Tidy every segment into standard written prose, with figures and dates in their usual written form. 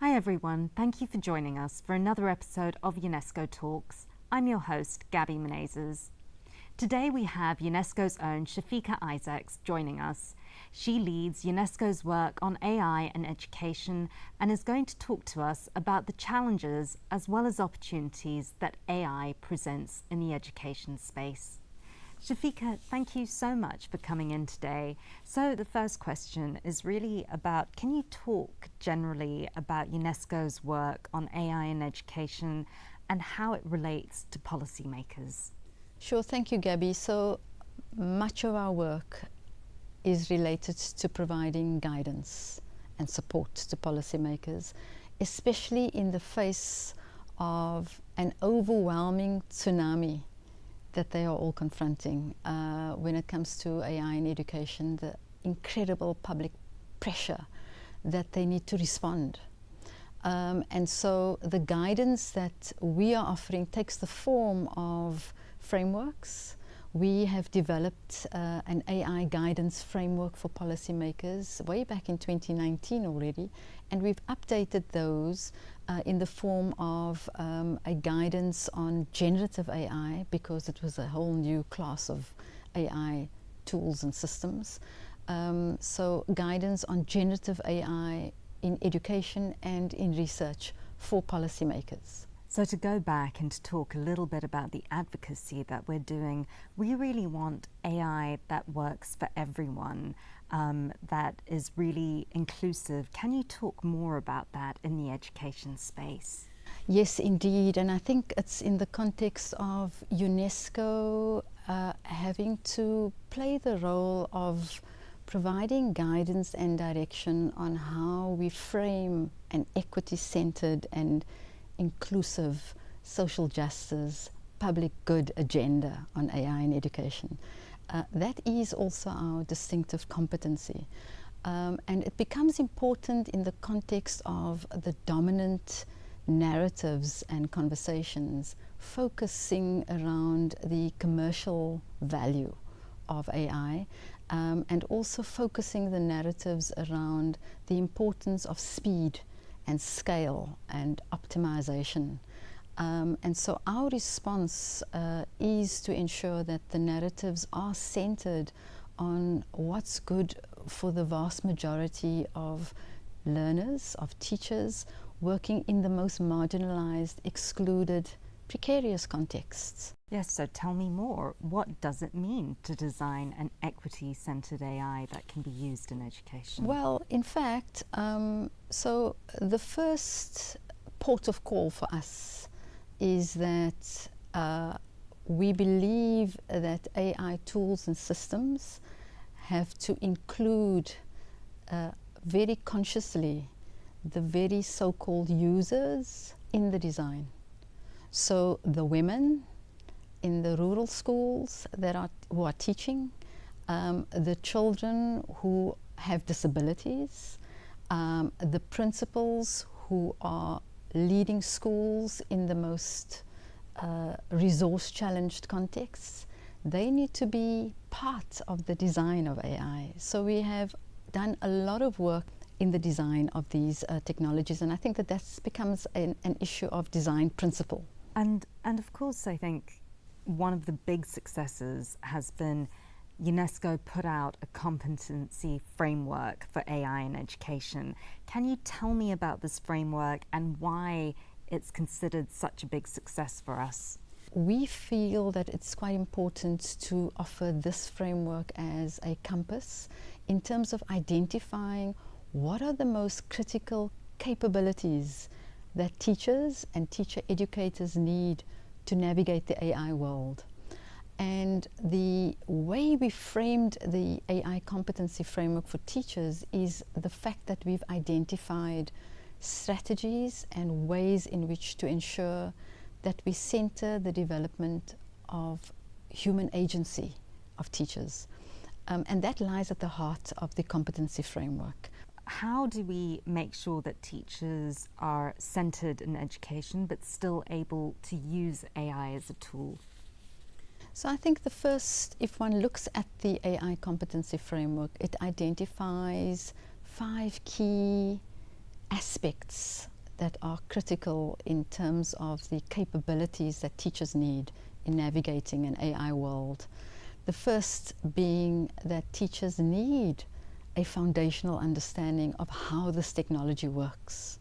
Hi everyone, thank you for joining us for another episode of UNESCO Talks. I'm your host, Gabby Menezes. Today we have UNESCO's own Shafika Isaacs joining us. She leads UNESCO's work on AI and education and is going to talk to us about the challenges as well as opportunities that AI presents in the education space. Shafika, thank you so much for coming in today. So the first question is really about, can you talk generally about UNESCO's work on AI in education and how it relates to policymakers? Sure, thank you, Gabby. So much of our work is related to providing guidance and support to policymakers, especially in the face of an overwhelming tsunami that they are all confronting when it comes to AI in education, the incredible public pressure that they need to respond. And so the guidance that we are offering takes the form of frameworks. We have developed an AI guidance framework for policymakers way back in 2019 already, and we've updated those in the form of a guidance on generative AI, because it was a whole new class of AI tools and systems. So guidance on generative AI in education and in research for policymakers. So to go back and to talk a little bit about the advocacy that we're doing, we really want AI that works for everyone, that is really inclusive. Can you talk more about that in the education space? Yes, indeed, and I think it's in the context of UNESCO having to play the role of providing guidance and direction on how we frame an equity-centered and inclusive social justice, public good agenda on AI in education. That is also our distinctive competency. And it becomes important in the context of the dominant narratives and conversations focusing around the commercial value of AI, and also focusing the narratives around the importance of speed and scale and optimization. And so our response is to ensure that the narratives are centered on what's good for the vast majority of learners, of teachers, working in the most marginalized, excluded, precarious contexts. Yes, so tell me more. What does it mean to design an equity-centered AI that can be used in education? Well, in fact, so the first port of call for us is that we believe that AI tools and systems have to include very consciously the very so-called users in the design. So the women in the rural schools who are teaching, the children who have disabilities, the principals who are leading schools in the most resource-challenged contexts, they need to be part of the design of AI. So we have done a lot of work in the design of these technologies, and I think that becomes an issue of design principle. And of course, I think one of the big successes has been UNESCO put out a competency framework for AI in education. Can you tell me about this framework and why it's considered such a big success for us? We feel that it's quite important to offer this framework as a compass in terms of identifying what are the most critical capabilities that teachers and teacher educators need to navigate the AI world. And the way we framed the AI competency framework for teachers is the fact that we've identified strategies and ways in which to ensure that we center the development of human agency of teachers. And that lies at the heart of the competency framework. How do we make sure that teachers are centered in education but still able to use AI as a tool? So I think the first, if one looks at the AI competency framework, it identifies 5 key aspects that are critical in terms of the capabilities that teachers need in navigating an AI world. The first being that teachers need a foundational understanding of how this technology works.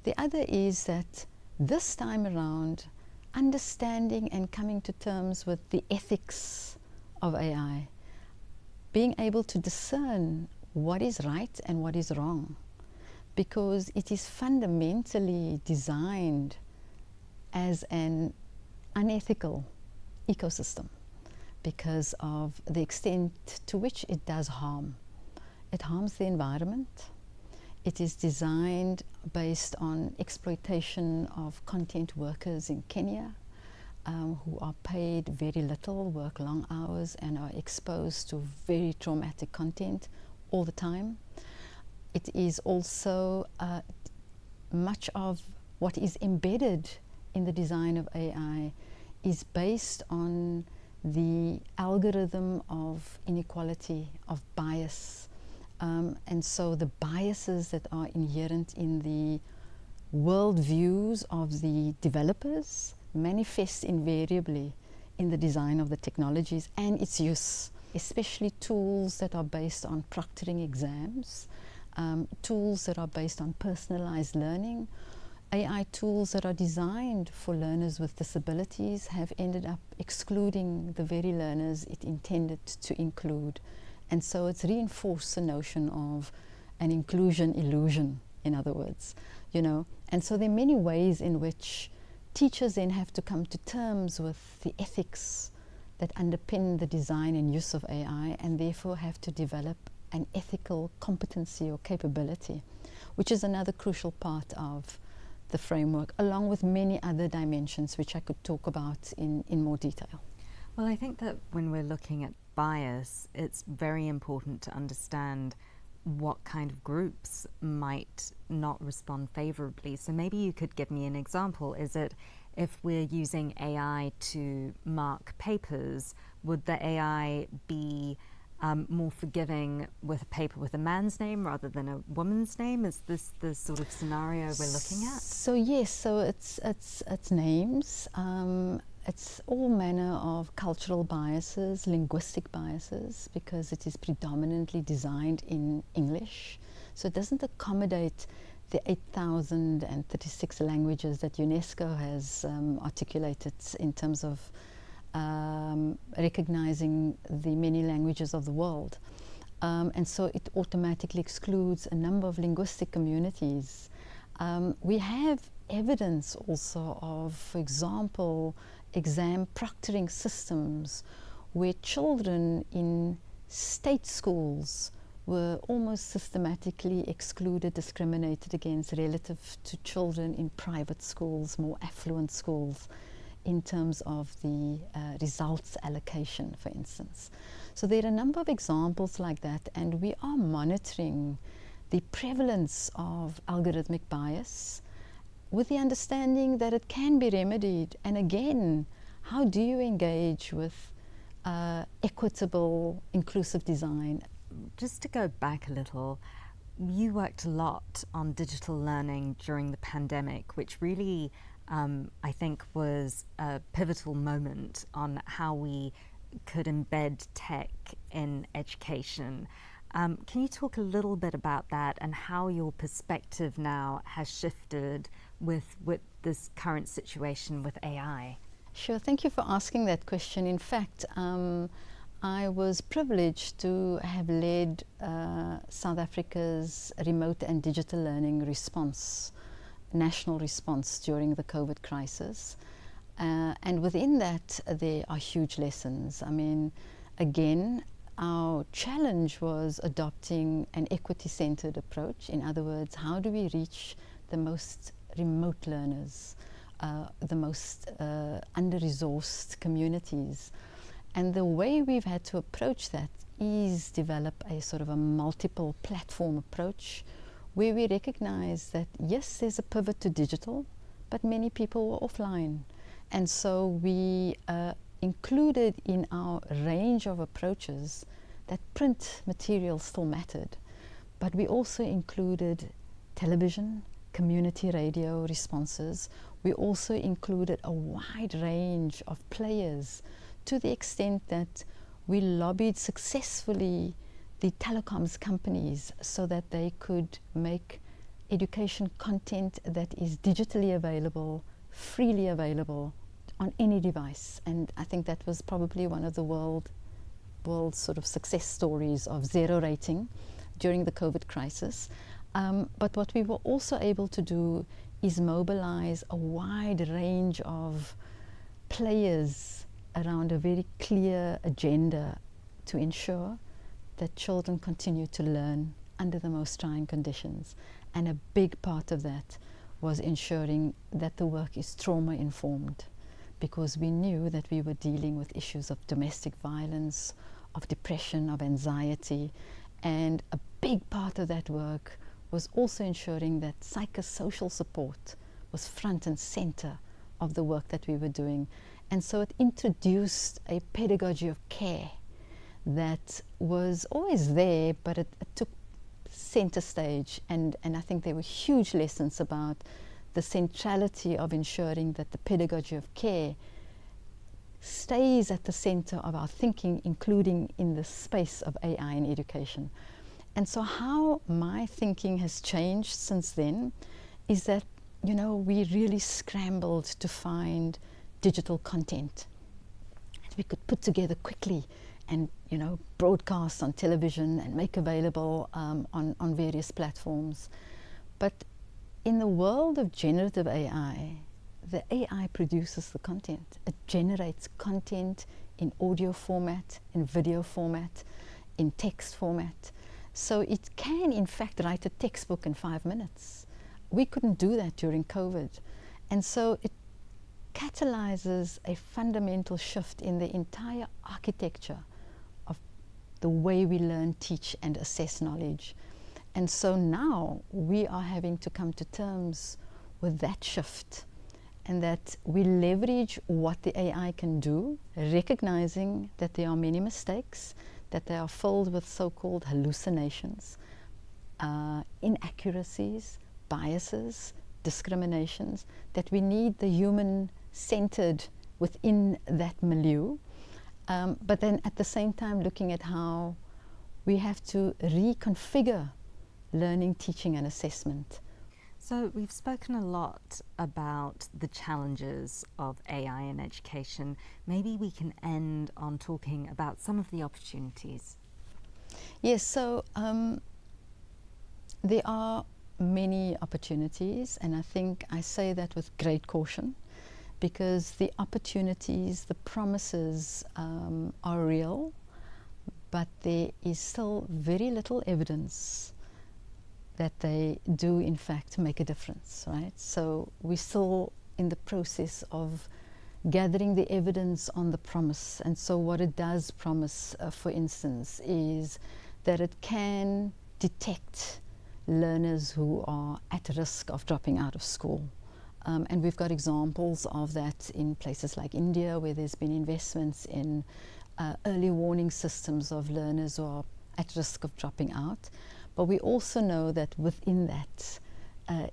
The other is that this time around, understanding and coming to terms with the ethics of AI, being able to discern what is right and what is wrong, because it is fundamentally designed as an unethical ecosystem because of the extent to which it does harm. It harms the environment. It is designed based on exploitation of content workers in Kenya, who are paid very little, work long hours, and are exposed to very traumatic content all the time. It is also much of what is embedded in the design of AI is based on the algorithm of inequality, of bias. And so the biases that are inherent in the worldviews of the developers manifest invariably in the design of the technologies and its use, especially tools that are based on proctoring exams, tools that are based on personalized learning. AI tools that are designed for learners with disabilities have ended up excluding the very learners it intended to include. And so it's reinforced the notion of an inclusion illusion, in other words, you know. And so there are many ways in which teachers then have to come to terms with the ethics that underpin the design and use of AI, and therefore have to develop an ethical competency or capability, which is another crucial part of the framework, along with many other dimensions which I could talk about in more detail. Well, I think that when we're looking at bias, it's very important to understand what kind of groups might not respond favorably. So maybe you could give me an example. Is it if we're using AI to mark papers, would the AI be more forgiving with a paper with a man's name rather than a woman's name? Is this the sort of scenario we're looking at? So yes, so it's names. It's all manner of cultural biases, linguistic biases, because it is predominantly designed in English. So it doesn't accommodate the 8,036 languages that UNESCO has articulated in terms of recognizing the many languages of the world. And so it automatically excludes a number of linguistic communities. We have evidence also of, for example, exam proctoring systems where children in state schools were almost systematically excluded, discriminated against relative to children in private schools, more affluent schools, in terms of the results allocation, for instance. So there are a number of examples like that, and we are monitoring the prevalence of algorithmic bias with the understanding that it can be remedied. And again, how do you engage with equitable, inclusive design? Just to go back a little, you worked a lot on digital learning during the pandemic, which really, I think, was a pivotal moment on how we could embed tech in education. Can you talk a little bit about that and how your perspective now has shifted with this current situation with AI? Sure, thank you for asking that question. In fact, I was privileged to have led South Africa's remote and digital learning response, national response during the COVID crisis. And within that, there are huge lessons. I mean, again, our challenge was adopting an equity-centered approach. In other words, how do we reach the most remote learners, the most under-resourced communities? And the way we've had to approach that is develop a sort of a multiple platform approach where we recognize that, yes, there's a pivot to digital, but many people were offline. And so we included in our range of approaches that print material still mattered, but we also included television, community radio responses. We also included a wide range of players, to the extent that we lobbied successfully the telecoms companies so that they could make education content that is digitally available, freely available on any device. And I think that was probably one of the world's sort of success stories of zero rating during the COVID crisis. But what we were also able to do is mobilize a wide range of players around a very clear agenda to ensure that children continue to learn under the most trying conditions. And a big part of that was ensuring that the work is trauma informed, because we knew that we were dealing with issues of domestic violence, of depression, of anxiety. And a big part of that work was also ensuring that psychosocial support was front and center of the work that we were doing. And so it introduced a pedagogy of care that was always there, but it took center stage. And I think there were huge lessons about the centrality of ensuring that the pedagogy of care stays at the center of our thinking, including in the space of AI in education. And so how my thinking has changed since then is that, you know, we really scrambled to find digital content that we could put together quickly and, you know, broadcast on television and make available on various platforms. But in the world of generative AI, the AI produces the content. It generates content in audio format, in video format, in text format. So it can, in fact, write a textbook in 5 minutes. We couldn't do that during COVID. And so it catalyzes a fundamental shift in the entire architecture of the way we learn, teach, and assess knowledge. And so now we are having to come to terms with that shift, and that we leverage what the AI can do, recognizing that there are many mistakes, that they are filled with so-called hallucinations, inaccuracies, biases, discriminations, that we need the human-centered within that milieu, but then at the same time looking at how we have to reconfigure learning, teaching, and assessment. So we've spoken a lot about the challenges of AI in education. Maybe we can end on talking about some of the opportunities. Yes, so there are many opportunities, and I think I say that with great caution, because the opportunities, the promises are real, but there is still very little evidence that they do in fact make a difference, right? So we're still in the process of gathering the evidence on the promise. And so what it does promise, for instance, is that it can detect learners who are at risk of dropping out of school. And we've got examples of that in places like India, where there's been investments in early warning systems of learners who are at risk of dropping out. But we also know that within that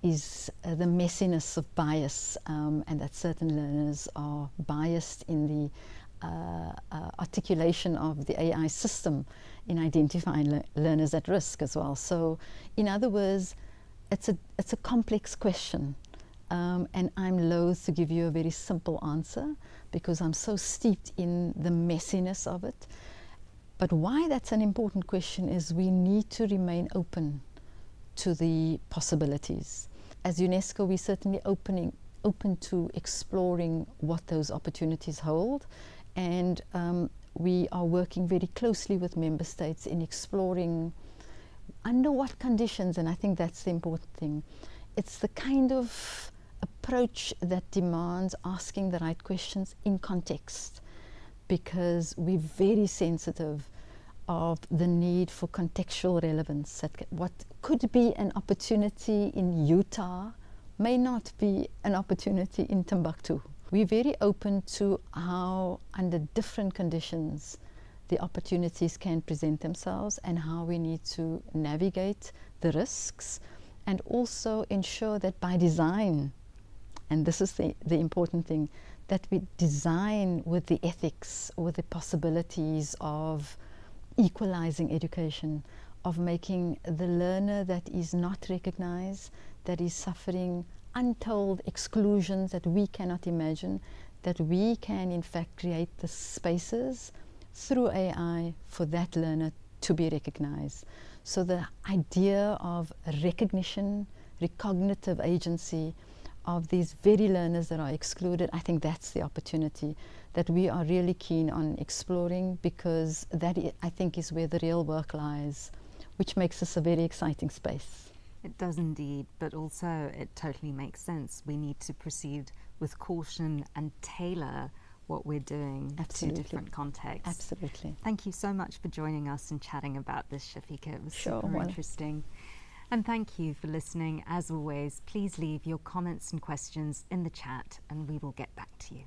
is the messiness of bias, and that certain learners are biased in the articulation of the AI system in identifying learners at risk as well. So in other words, it's a complex question, and I'm loath to give you a very simple answer because I'm so steeped in the messiness of it. But why that's an important question is we need to remain open to the possibilities. As UNESCO, we're certainly open to exploring what those opportunities hold, and we are working very closely with member states in exploring under what conditions, and I think that's the important thing. It's the kind of approach that demands asking the right questions in context, because we're very sensitive of the need for contextual relevance. What could be an opportunity in Utah may not be an opportunity in Timbuktu. We're very open to how, under different conditions, the opportunities can present themselves and how we need to navigate the risks. and also ensure that by design, and this is the important thing, that we design with the ethics or the possibilities of equalizing education, of making the learner that is not recognized, that is suffering untold exclusions that we cannot imagine, that we can in fact create the spaces through AI for that learner to be recognized. So the idea of recognition, recognitive agency of these very learners that are excluded, I think that's the opportunity that we are really keen on exploring, because that I think is where the real work lies, which makes this a very exciting space. It does indeed, but also it totally makes sense. We need to proceed with caution and tailor what we're doing to different contexts. Absolutely. Thank you so much for joining us and chatting about this, Shafika. It was super interesting. And thank you for listening. As always, please leave your comments and questions in the chat and we will get back to you.